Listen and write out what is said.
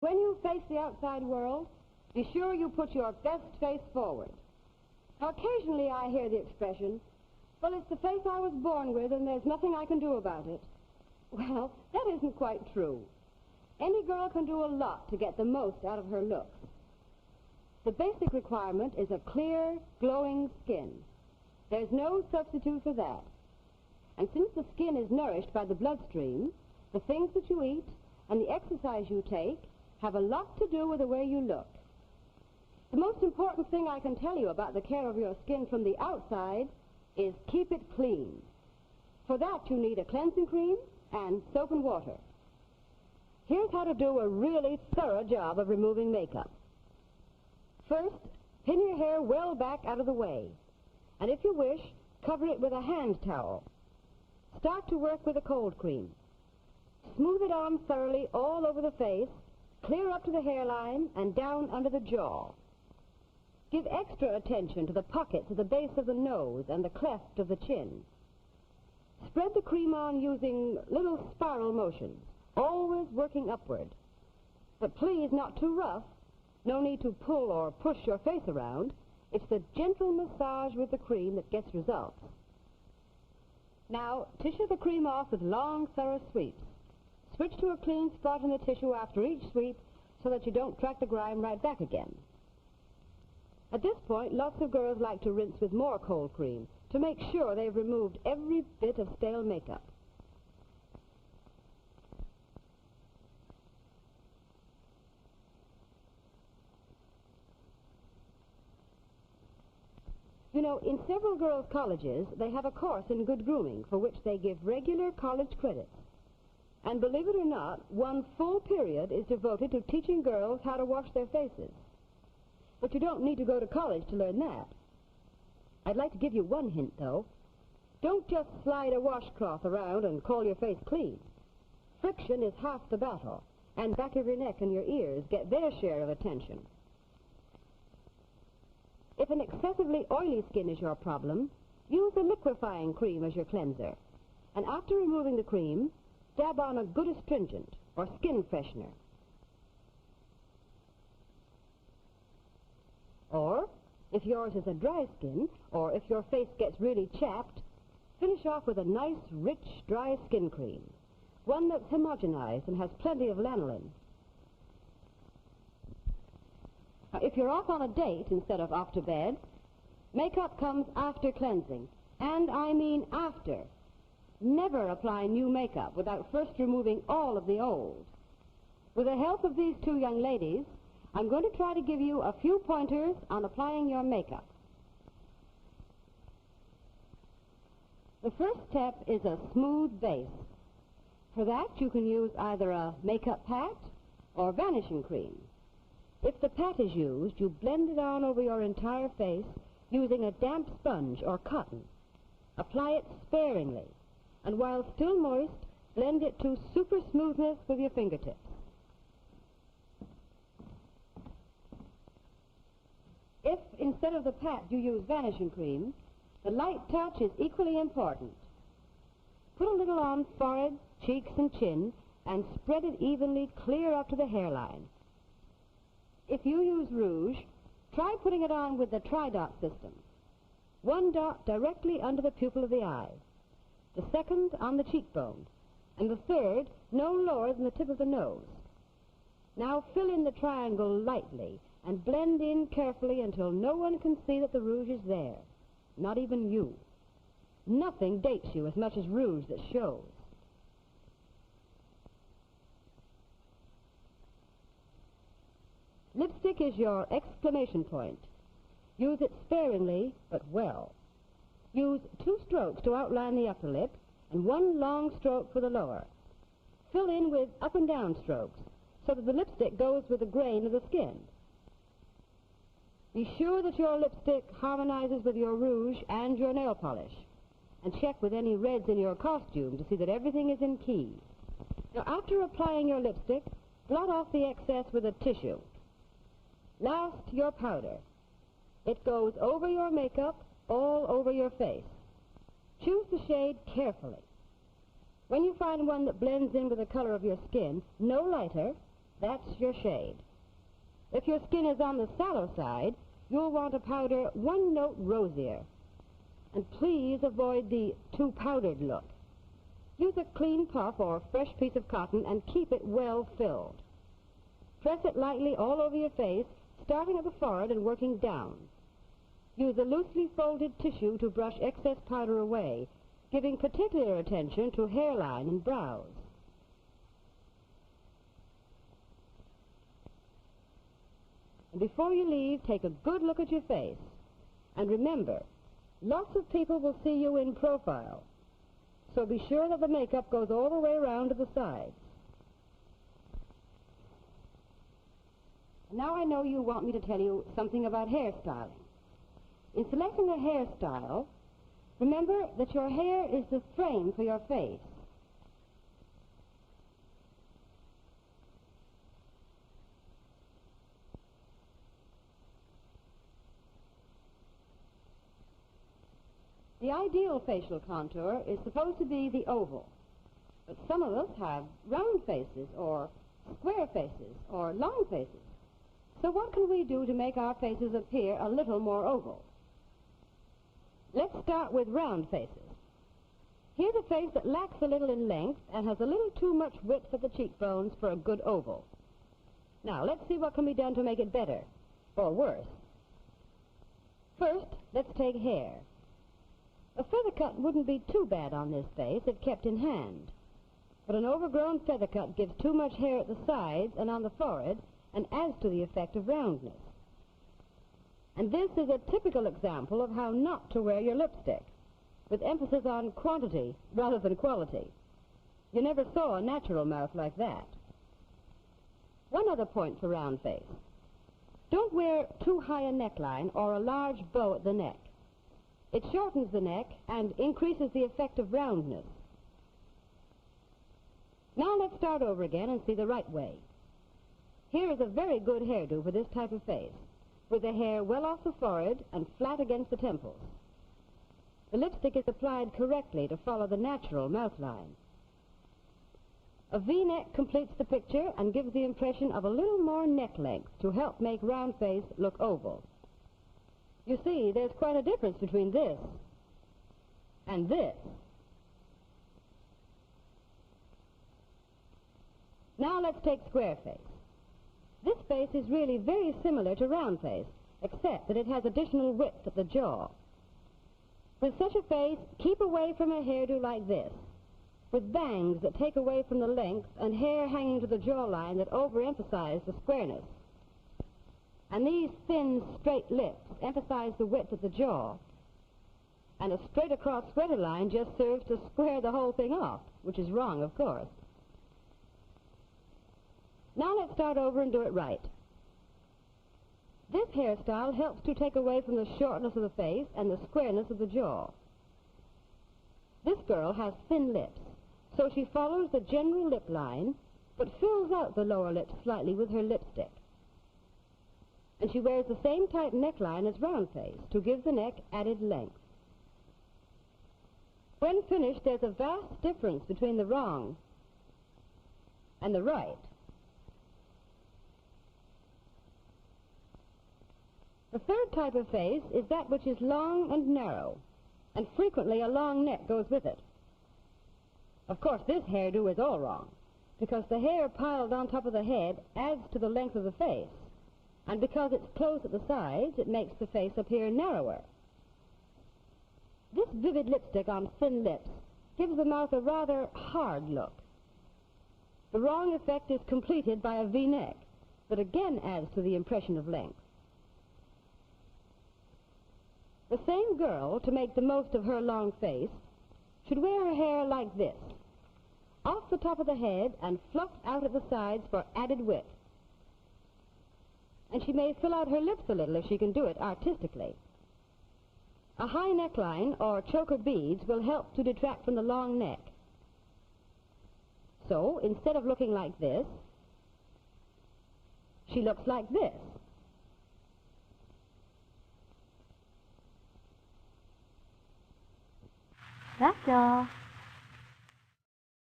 When you face the outside world, be sure you put your best face forward. Now, occasionally I hear the expression, well, it's the face I was born with and there's nothing I can do about it. Well, that isn't quite true. Any girl can do a lot to get the most out of her looks. The basic requirement is a clear, glowing skin. There's no substitute for that. And since the skin is nourished by the bloodstream, the things that you eat and the exercise you take have a lot to do with the way you look. The most important thing I can tell you about the care of your skin from the outside is keep it clean. For that you need a cleansing cream and soap and water. Here's how to do a really thorough job of removing makeup. First, pin your hair well back out of the way, and if you wish, cover it with a hand towel. Start to work with a cold cream. Smooth it on thoroughly all over the face, clear up to the hairline and down under the jaw. Give extra attention to the pockets at the base of the nose and the cleft of the chin. Spread the cream on using little spiral motions, always working upward. But please, not too rough. No need to pull or push your face around. It's the gentle massage with the cream that gets results. Now, tissue the cream off with long, thorough sweeps. Switch to a clean spot in the tissue after each sweep so that you don't track the grime right back again. At this point, lots of girls like to rinse with more cold cream to make sure they've removed every bit of stale makeup. You know, in several girls' colleges, they have a course in good grooming for which they give regular college credits. And believe it or not, one full period is devoted to teaching girls how to wash their faces. But you don't need to go to college to learn that. I'd like to give you one hint, though. Don't just slide a washcloth around and call your face clean. Friction is half the battle, and back of your neck and your ears get their share of attention. If an excessively oily skin is your problem, use a liquefying cream as your cleanser. And after removing the cream, dab on a good astringent or skin freshener. Or, if yours is a dry skin, or if your face gets really chapped, finish off with a nice, rich, dry skin cream. One that's homogenized and has plenty of lanolin. Now, if you're off on a date instead of off to bed, makeup comes after cleansing. And I mean after. Never apply new makeup without first removing all of the old. With the help of these two young ladies, I'm going to try to give you a few pointers on applying your makeup. The first step is a smooth base. For that, you can use either a makeup pat or vanishing cream. If the pat is used, you blend it on over your entire face using a damp sponge or cotton. Apply it sparingly, and while still moist, blend it to super smoothness with your fingertips. If, instead of the pat, you use vanishing cream, the light touch is equally important. Put a little on forehead, cheeks, and chin, and spread it evenly clear up to the hairline. If you use rouge, try putting it on with the tri-dot system. One dot directly under the pupil of the eye, the second on the cheekbone, and the third no lower than the tip of the nose. Now fill in the triangle lightly and blend in carefully until no one can see that the rouge is there, not even you. Nothing dates you as much as rouge that shows. Lipstick is your exclamation point. Use it sparingly, but well. Use 2 strokes to outline the upper lip and 1 long stroke for the lower. Fill in with up and down strokes so that the lipstick goes with the grain of the skin. Be sure that your lipstick harmonizes with your rouge and your nail polish, and check with any reds in your costume to see that everything is in key. Now, after applying your lipstick, blot off the excess with a tissue. Last, your powder. It goes over your makeup, all over your face. Choose the shade carefully. When you find one that blends in with the color of your skin, no lighter, That's your shade. If your skin is on the sallow side, you'll want a powder 1 note rosier. And please avoid the too powdered look. Use a clean puff or fresh piece of cotton and keep it well filled. Press it lightly all over your face, starting at the forehead and working down. Use a loosely folded tissue to brush excess powder away, giving particular attention to hairline and brows. And before you leave, take a good look at your face. And remember, lots of people will see you in profile, so be sure that the makeup goes all the way around to the sides. Now I know you want me to tell you something about hairstyling. In selecting a hairstyle, remember that your hair is the frame for your face. The ideal facial contour is supposed to be the oval, but some of us have round faces or square faces or long faces. So what can we do to make our faces appear a little more oval? Let's start with round faces. Here's a face that lacks a little in length and has a little too much width at the cheekbones for a good oval. Now, let's see what can be done to make it better, or worse. First, let's take hair. A feather cut wouldn't be too bad on this face if kept in hand, but an overgrown feather cut gives too much hair at the sides and on the forehead and adds to the effect of roundness. And this is a typical example of how not to wear your lipstick, with emphasis on quantity rather than quality. You never saw a natural mouth like that. One other point for round face. Don't wear too high a neckline or a large bow at the neck. It shortens the neck and increases the effect of roundness. Now let's start over again and see the right way. Here is a very good hairdo for this type of face, with the hair well off the forehead and flat against the temples. The lipstick is applied correctly to follow the natural mouth line. A V-neck completes the picture and gives the impression of a little more neck length to help make round face look oval. You see, there's quite a difference between this and this. Now let's take square face. This face is really very similar to round face, except that it has additional width at the jaw. With such a face, keep away from a hairdo like this, with bangs that take away from the length and hair hanging to the jawline that overemphasize the squareness. And these thin, straight lips emphasize the width of the jaw. And a straight-across sweater line just serves to square the whole thing off, which is wrong, of course. Now let's start over and do it right. This hairstyle helps to take away from the shortness of the face and the squareness of the jaw. This girl has thin lips, so she follows the general lip line, but fills out the lower lip slightly with her lipstick. And she wears the same type neckline as round face to give the neck added length. When finished, there's a vast difference between the wrong and the right. The third type of face is that which is long and narrow, and frequently a long neck goes with it. Of course, this hairdo is all wrong, because the hair piled on top of the head adds to the length of the face, and because it's close at the sides, it makes the face appear narrower. This vivid lipstick on thin lips gives the mouth a rather hard look. The wrong effect is completed by a V-neck that again adds to the impression of length. The same girl, to make the most of her long face, should wear her hair like this, off the top of the head and fluffed out at the sides for added width. And she may fill out her lips a little if she can do it artistically. A high neckline or choker beads will help to detract from the long neck. So, instead of looking like this, she looks like this. That's all.